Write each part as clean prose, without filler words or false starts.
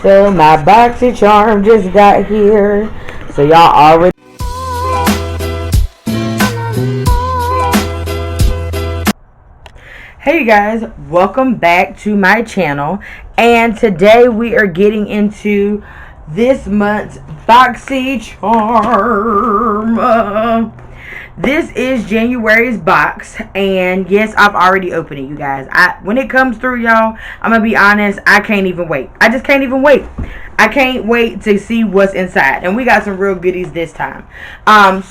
So my Boxy Charm just got here. So y'all already. Hey you guys, welcome back to my channel. And today we are getting into this month's Boxy Charm. This is January's box, and yes, I've already opened it, you guys. When it comes through, y'all, I'm gonna be honest, I can't even wait. I just can't even wait. I can't wait to see what's inside, and we got some real goodies this time.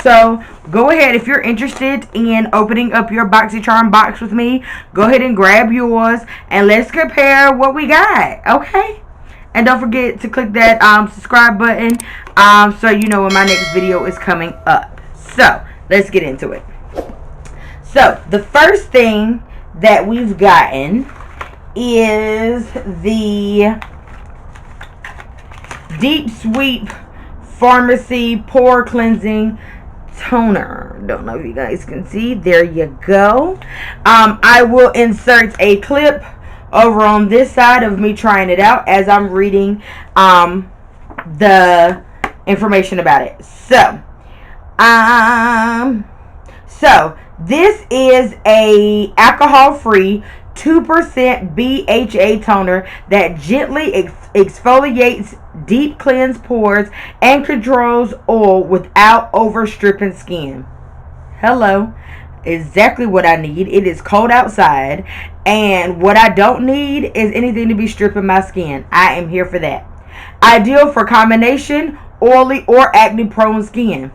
So go ahead, if you're interested in opening up your Boxy Charm box with me, go ahead and grab yours, and let's compare what we got, okay? And don't forget to click that subscribe button so you know when my next video is coming up. So let's get into it. So the first thing that we've gotten is the Deep Sweep Pharmacy Pore Cleansing Toner. Don't know if you guys can see. There you go. I will insert a clip over on this side of me trying it out as I'm reading the information about it. So this is a alcohol-free 2% BHA toner that gently exfoliates, deep cleans pores, and controls oil without overstripping skin. Hello, exactly what I need. It is cold outside, and what I don't need is anything to be stripping my skin. I am here for that. Ideal for combination oily or acne prone skin.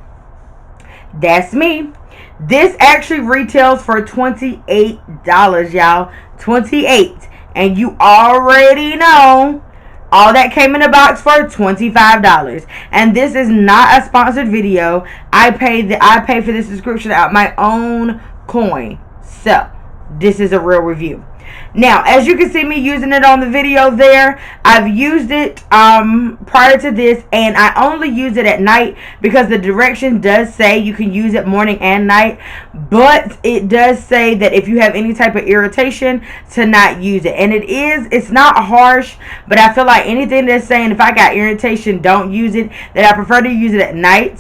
That's me. This actually retails for $28, y'all. $28. And you already know all that came in the box for $25. And this is not a sponsored video. I pay for this subscription out my own coin. So this is a real review. Now, as you can see me using it on the video there, I've used it prior to this, and I only use it at night because the direction does say you can use it morning and night, but it does say that if you have any type of irritation to not use it. And it's not harsh, but I feel like anything that's saying if I got irritation, don't use it, that I prefer to use it at night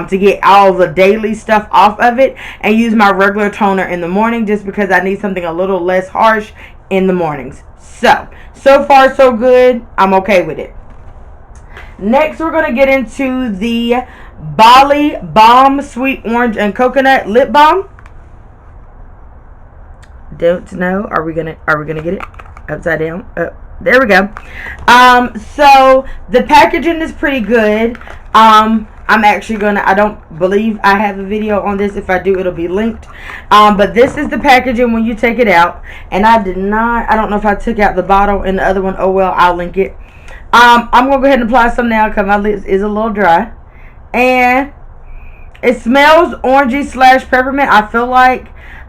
to get all the daily stuff off of it and use my regular toner in the morning just because I need something a little less harsh in the mornings. So far so good. I'm okay with it. Next we're going to get into the Balm Sweet Orange and Coconut Lip Balm. Don't know. Are we gonna get it upside down? There we go. So the packaging is pretty good. I'm actually I don't believe I have a video on this. If I do, it'll be linked. But this is the packaging when you take it out. And I don't know if I took out the bottle and the other one. Oh well, I'll link it. I'm going to go ahead and apply some now because my lips is a little dry. And it smells orangey / peppermint. I feel like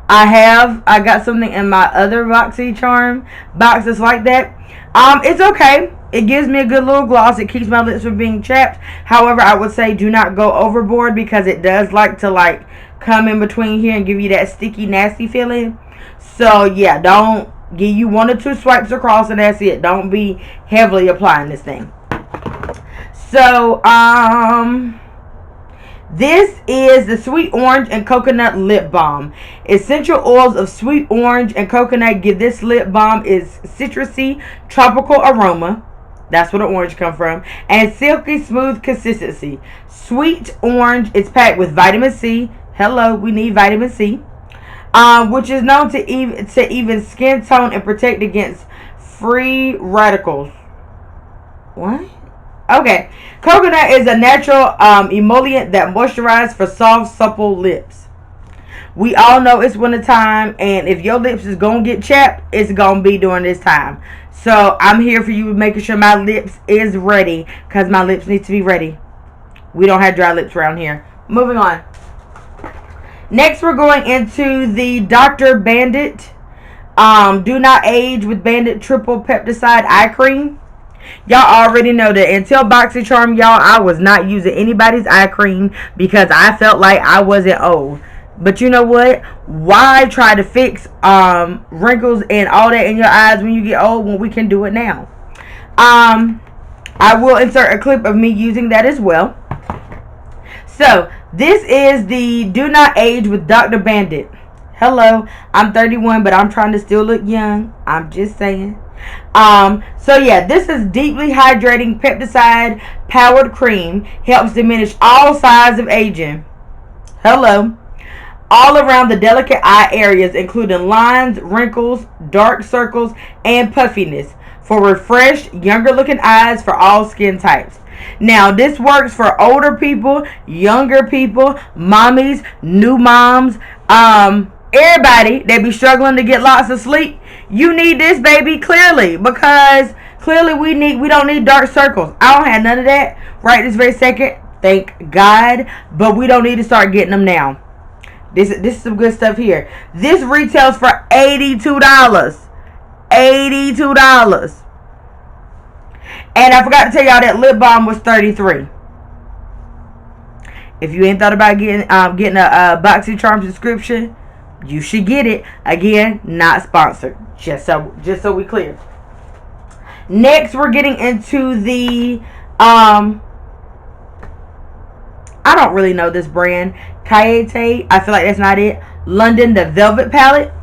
I got something in my other Boxy Charm boxes like that. It's okay. It gives me a good little gloss. It keeps my lips from being chapped. However, I would say do not go overboard because it does like to come in between here and give you that sticky, nasty feeling. So yeah, don't give you 1 or 2 swipes across and that's it. Don't be heavily applying this thing. So this is the Sweet Orange and Coconut Lip Balm. Essential oils of sweet orange and coconut give this lip balm its citrusy, tropical aroma. That's where the orange comes from. And silky smooth consistency. Sweet orange is packed with vitamin C. Hello, we need vitamin C. Which is known to even skin tone and protect against free radicals. What? Okay. Coconut is a natural emollient that moisturizes for soft, supple lips. We all know it's winter time, and if your lips is going to get chapped, it's going to be during this time. So I'm here for you, making sure my lips is ready, because my lips need to be ready. We don't have dry lips around here. Moving on. Next, we're going into the Dr. Bandit Do Not Age with Bandit Triple Peptide Eye Cream. Y'all already know that until Boxy Charm, y'all, I was not using anybody's eye cream because I felt like I wasn't old. But you know what? Why try to fix wrinkles and all that in your eyes when you get old when we can do it now? I will insert a clip of me using that as well. So, this is the Do Not Age with Dr. Bandit. Hello, I'm 31, but I'm trying to still look young. I'm just saying. So yeah, this is deeply hydrating peptide powered cream. Helps diminish all signs of aging. Hello. All around the delicate eye areas, including lines, wrinkles, dark circles, and puffiness, for refreshed, younger looking eyes for all skin types. Now, this works for older people, younger people, mommies, new moms, everybody that be struggling to get lots of sleep. You need this, baby, clearly, because clearly we don't need dark circles. I don't have none of that right this very second, thank God, but we don't need to start getting them now. This is some good stuff here. This retails for $82. $82. And I forgot to tell y'all that lip balm was $33. If you ain't thought about getting a Boxy Charm subscription, you should get it. Again, not sponsored. Just so we clear. Next, we're getting into the I don't really know this brand. Kayete. I feel like that's not it. London, the Velvet Palette.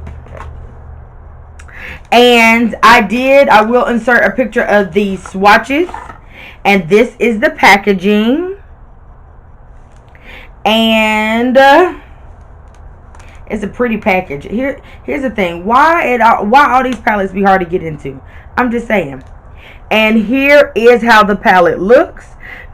And I will insert a picture of the swatches. And this is the packaging. And it's a pretty package. Here's the thing. Why all these palettes be hard to get into? I'm just saying. And here is how the palette looks.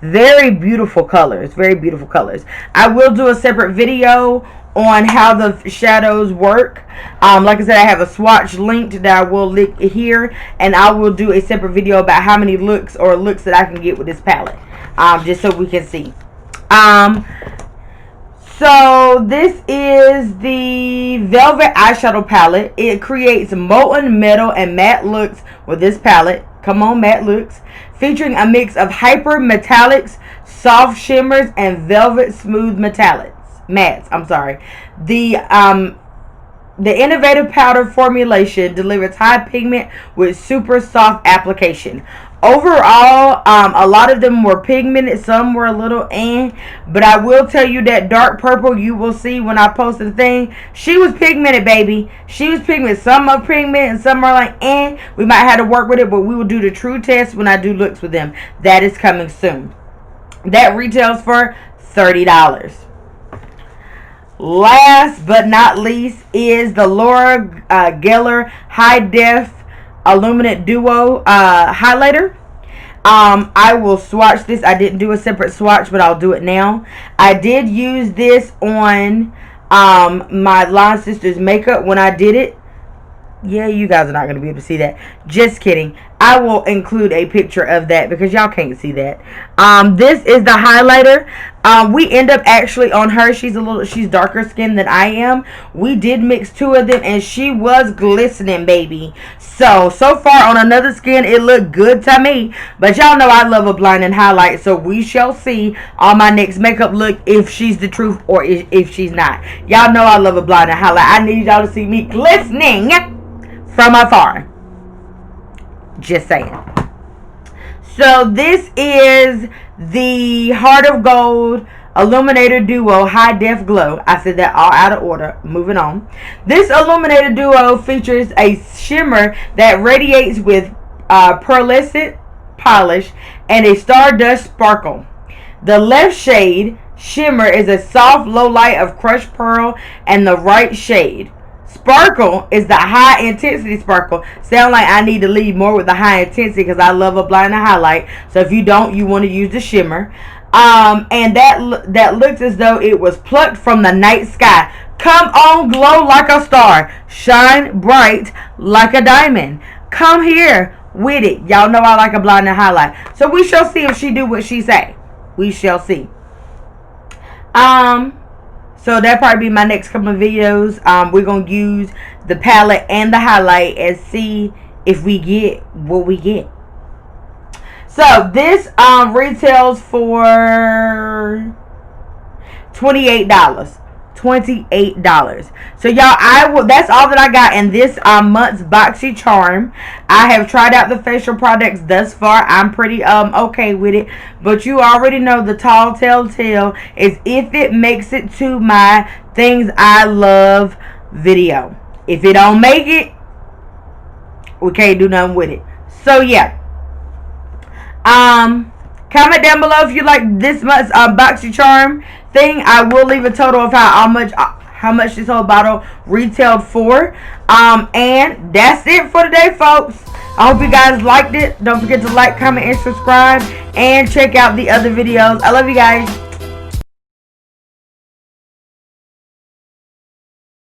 Very beautiful colors. Very beautiful colors. I will do a separate video on how the shadows work. Like I said, I have a swatch linked that I will link here. And I will do a separate video about how many looks that I can get with this palette. Just so we can see. So this is the Velvet Eyeshadow Palette. It creates molten metal and matte looks with this palette. Come on, matte looks. Featuring a mix of hyper metallics, soft shimmers, and velvet smooth mattes. I'm sorry. The innovative powder formulation delivers high pigment with super soft application. Overall, a lot of them were pigmented, some were a little but I will tell you that dark purple you will see when I post the thing, she was pigmented, baby. She was pigmented. Some are pigmented and some are like we might have to work with it, but we will do the true test when I do looks with them. That is coming soon. That retails for $30. Last but not least is the Laura Geller High Def Illuminate Duo highlighter. I will swatch this. I didn't do a separate swatch, but I'll do it now. I did use this on my line sister's makeup when I did it. Yeah, you guys are not going to be able to see that. Just kidding. I will include a picture of that because y'all can't see that. This is the highlighter. We end up actually on her. She's darker skinned than I am. We did mix two of them and she was glistening, baby. So far on another skin, it looked good to me. But y'all know I love a blinding highlight. So we shall see on my next makeup look if she's the truth or if she's not. Y'all know I love a blinding highlight. I need y'all to see me glistening from afar. Just saying. So this is the Heart of Gold Illuminator Duo High Def Glow. I said that all out of order. Moving on. This Illuminator Duo features a shimmer that radiates with pearlescent polish and a stardust sparkle. The left shade shimmer is a soft low light of crushed pearl and the right shade sparkle is the high intensity sparkle. Sound like I need to lead more with the high intensity because I love a blinding highlight. So if you don't, you want to use the shimmer. And that looks as though it was plucked from the night sky. Come on, glow like a star. Shine bright like a diamond. Come here with it. Y'all know I like a blinding highlight. So we shall see if she do what she say. We shall see. So that'll probably be my next couple of videos. We're going to use the palette and the highlight and see if we get what we get. So this retails for $28. $28. So y'all, that's all that I got in this month's Boxy Charm. I have tried out the facial products thus far. I'm pretty okay with it, but you already know the tall tale is if it makes it to my things I love video. If it don't make it, we can't do nothing with it. So yeah, comment down below if you like this month's Boxy Charm thing. I will leave a total of how much this whole bottle retailed for. And that's it for today, folks. I hope you guys liked it. Don't forget to like, comment, and subscribe, and check out the other videos. I love you guys.